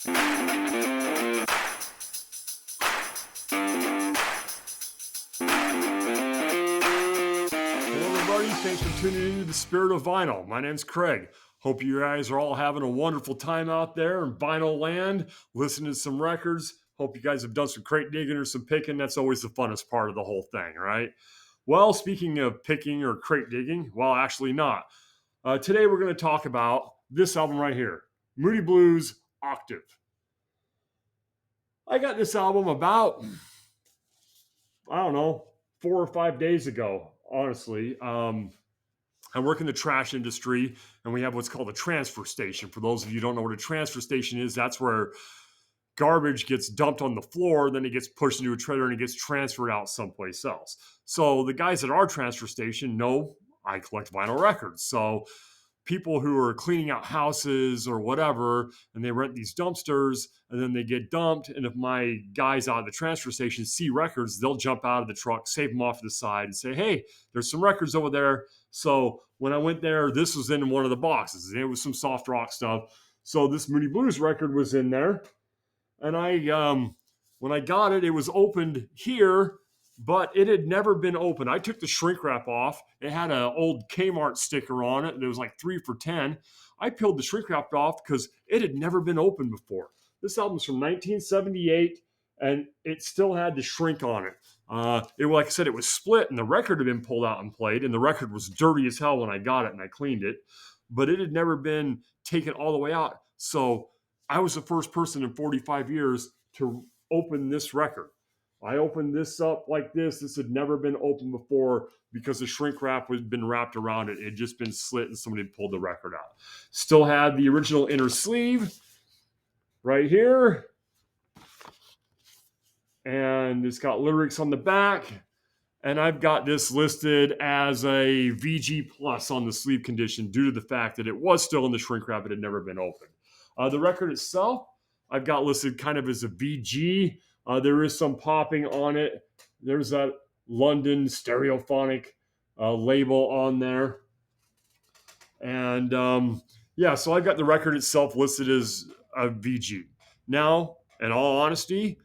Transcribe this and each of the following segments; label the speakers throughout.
Speaker 1: Everybody, thanks for tuning into the Spirit of Vinyl. My name's Craig. Hope you guys are all having a wonderful time out there in vinyl land, listening to some records. Hope you guys have done some crate digging or some picking. That's always the funnest part of the whole thing, right? Well, speaking of picking or crate digging, well, actually not. Today we're going to talk about this album right here, Moody Blues, Octave. I got this album about, I don't know, 4 or 5 days ago, honestly. I work in the trash industry, and we have what's called a transfer station. For those of you who don't know what a transfer station is, that's where garbage gets dumped on the floor, then it gets pushed into a trailer and it gets transferred out someplace else. So the guys at our transfer station know I collect vinyl records. So people who are cleaning out houses or whatever, and they rent these dumpsters, and then they get dumped. And if my guys out at the transfer station see records, they'll jump out of the truck, save them off to the side, and say, "Hey, there's some records over there." So when I went there, this was in one of the boxes. It was some soft rock stuff. So this Moody Blues record was in there, and when I got it, it was opened here, but it had never been opened. I took the shrink wrap off. It had an old Kmart sticker on it. It was like 3 for $10. I peeled the shrink wrap off because it had never been opened before. This album's from 1978, and it still had the shrink on it. Like I said, it was split, and the record had been pulled out and played, and the record was dirty as hell when I got it, and I cleaned it. But it had never been taken all the way out. So I was the first person in 45 years to open this record. I opened this up like this. This had never been opened before because the shrink wrap had been wrapped around it. It had just been slit and somebody had pulled the record out. Still had the original inner sleeve right here. And it's got lyrics on the back. And I've got this listed as a VG plus on the sleeve condition due to the fact that it was still in the shrink wrap. It had never been opened. The record itself, I've got listed kind of as a VG. There is some popping on it. There's that London stereophonic label on there. And so I've got the record itself listed as a VG. Now, in all honesty,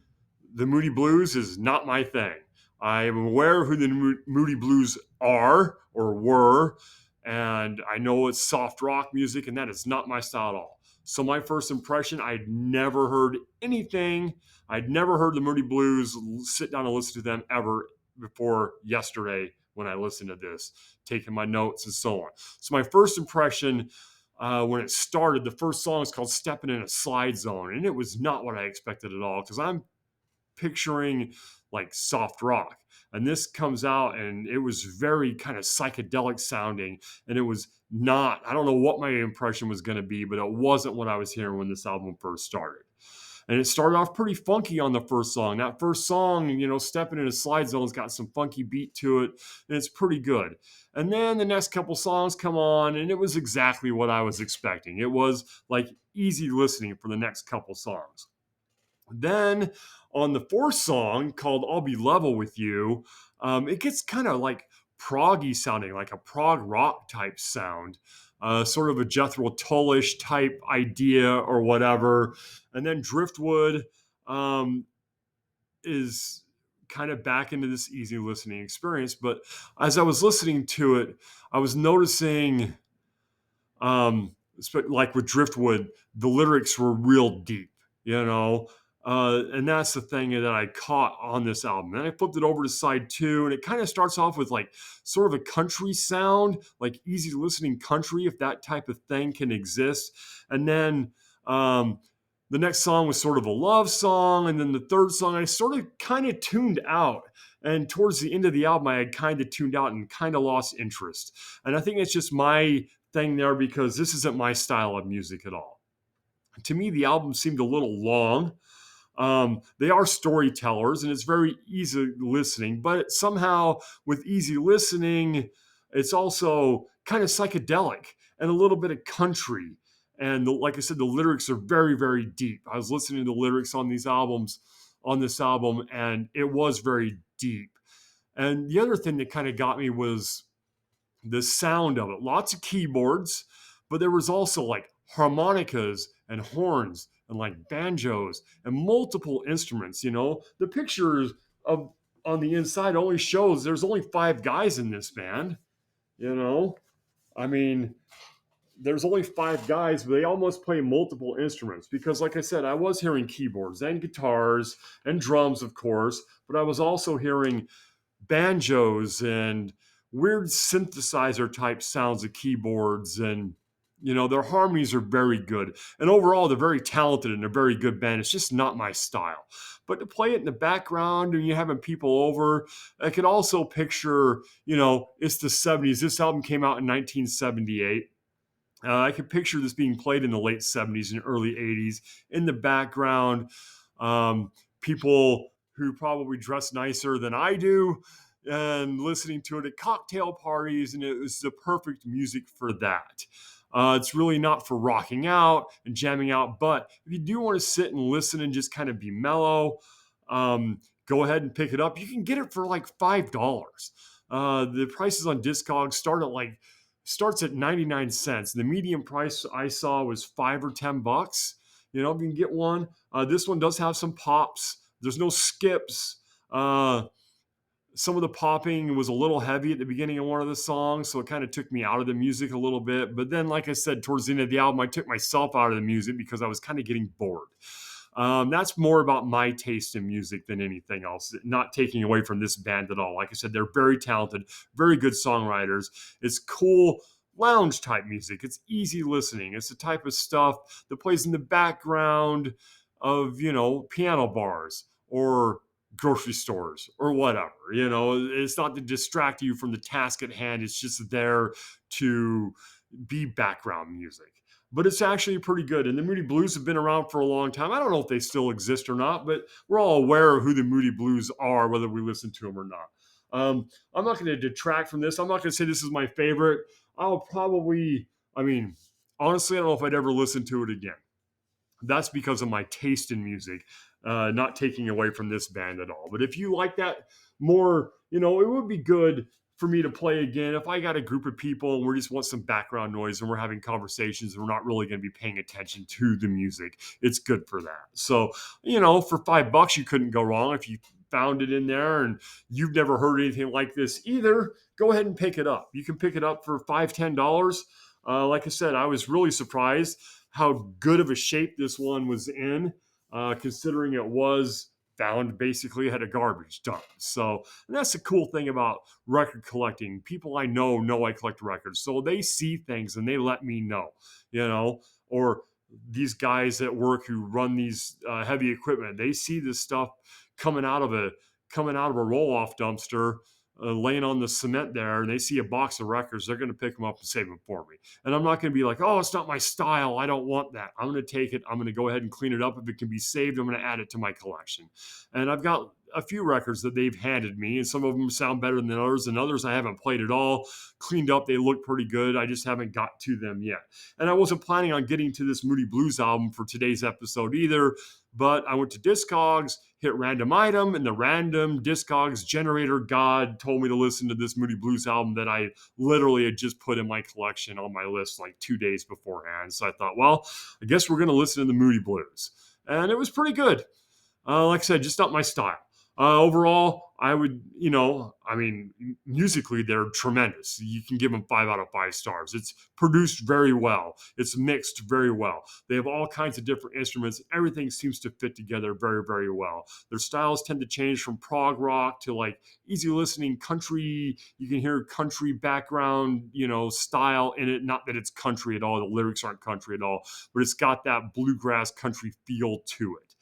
Speaker 1: the Moody Blues is not my thing. I am aware of who the Moody Blues are or were, and I know it's soft rock music, and that is not my style at all. So my first impression, I'd never heard anything. I'd never heard the Moody Blues, sit down and listen to them ever before yesterday when I listened to this, taking my notes and so on. So my first impression when it started, the first song is called Stepping in a Slide Zone, and it was not what I expected at all because I'm picturing like soft rock. And this comes out and it was very kind of psychedelic sounding. And it was not, I don't know what my impression was going to be, but it wasn't what I was hearing when this album first started. And it started off pretty funky on the first song. That first song, Stepping in a Slide Zone's got some funky beat to it, and it's pretty good. And then the next couple songs come on, and it was exactly what I was expecting. It was like easy listening for the next couple songs. Then on the fourth song called I'll Be Level With You, it gets kind of like proggy sounding, like a prog rock type sound, sort of a Jethro Tullish type idea or whatever. And then Driftwood is kind of back into this easy listening experience. But as I was listening to it, I was noticing, like with Driftwood, the lyrics were real deep, and that's the thing that I caught on this album. And I flipped it over to side 2, and it kind of starts off with like sort of a country sound, like easy listening country, if that type of thing can exist. And then the next song was sort of a love song. And then the third song, I sort of kind of tuned out. And towards the end of the album, I had kind of tuned out and kind of lost interest. And I think it's just my thing there because this isn't my style of music at all. To me, the album seemed a little long. They are storytellers, and it's very easy listening. But somehow, with easy listening, it's also kind of psychedelic and a little bit of country. And like I said, the lyrics are very, very deep. I was listening to the lyrics on this album, and it was very deep. And the other thing that kind of got me was the sound of it. Lots of keyboards, but there was also like harmonicas and horns and like banjos and multiple instruments. The pictures of on the inside only shows there's only 5 guys in this band. You know, I mean, there's only 5 guys, but they almost play multiple instruments because, like I said, I was hearing keyboards and guitars and drums, of course, but I was also hearing banjos and weird synthesizer type sounds of keyboards. And their harmonies are very good, and overall they're very talented and a very good band. It's just not my style, but to play it in the background and you having people over, I could also picture, it's the 70s. This album came out in 1978. I could picture this being played in the late 70s and early 80s in the background. People who probably dress nicer than I do and listening to it at cocktail parties, and it was the perfect music for that. It's really not for rocking out and jamming out, but if you do want to sit and listen and just kind of be mellow, go ahead and pick it up. You can get it for like $5. The prices on Discogs starts at 99 cents. The median price I saw was $5 or $10. If you can get one. This one does have some pops. There's no skips. Some of the popping was a little heavy at the beginning of one of the songs, so it kind of took me out of the music a little bit. But then, like I said, towards the end of the album, I took myself out of the music because I was kind of getting bored. That's more about my taste in music than anything else, not taking away from this band at all. Like I said, they're very talented, very good songwriters. It's cool lounge type music. It's easy listening. It's the type of stuff that plays in the background of, piano bars or grocery stores or whatever. It's not to distract you from the task at hand. It's just there to be background music. But it's actually pretty good. And the Moody Blues have been around for a long time. I don't know if they still exist or not, but we're all aware of who the Moody Blues are, whether we listen to them or not. I'm not going to detract from this. I'm not going to say this is my favorite. Honestly, I don't know if I'd ever listen to it again. That's because of my taste in music, not taking away from this band at all. But if you like that more, it would be good for me to play again if I got a group of people and we just want some background noise and we're having conversations and we're not really going to be paying attention to the music. It's good for that. So, for $5, you couldn't go wrong. If you found it in there and you've never heard anything like this either, go ahead and pick it up. You can pick it up for $5-10. Like I said, I was really surprised how good of a shape this one was in, considering it was found basically at a garbage dump. So, and that's the cool thing about record collecting. People I know I collect records. So they see things and they let me know, or these guys at work who run these heavy equipment, they see this stuff coming out of a roll-off dumpster, laying on the cement there, and they see a box of records, they're going to pick them up and save them for me. And I'm not going to be like, oh, it's not my style, I don't want that. I'm going to take it, I'm going to go ahead and clean it up. If it can be saved, I'm going to add it to my collection. And I've got a few records that they've handed me, and some of them sound better than others, and others I haven't played at all. Cleaned up, they look pretty good. I just haven't got to them yet. And I wasn't planning on getting to this Moody Blues album for today's episode either, but I went to Discogs, hit random item, and the random Discogs generator god told me to listen to this Moody Blues album that I literally had just put in my collection on my list like 2 days beforehand. So I thought, well, I guess we're going to listen to the Moody Blues. And it was pretty good. Like I said, just not my style. Overall, I would, musically, they're tremendous. You can give them 5 out of 5 stars. It's produced very well. It's mixed very well. They have all kinds of different instruments. Everything seems to fit together very, very well. Their styles tend to change from prog rock to like easy listening country. You can hear country background, style in it. Not that it's country at all. The lyrics aren't country at all, but it's got that bluegrass country feel to it.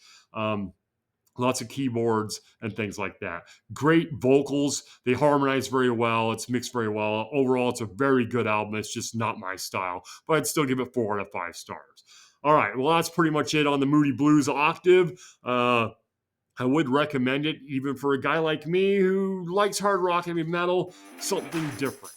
Speaker 1: Lots of keyboards and things like that. Great vocals. They harmonize very well. It's mixed very well. Overall, it's a very good album. It's just not my style, but I'd still give it 4 out of 5 stars. All right. Well, that's pretty much it on the Moody Blues Octave. I would recommend it even for a guy like me who likes hard rock, heavy metal, something different,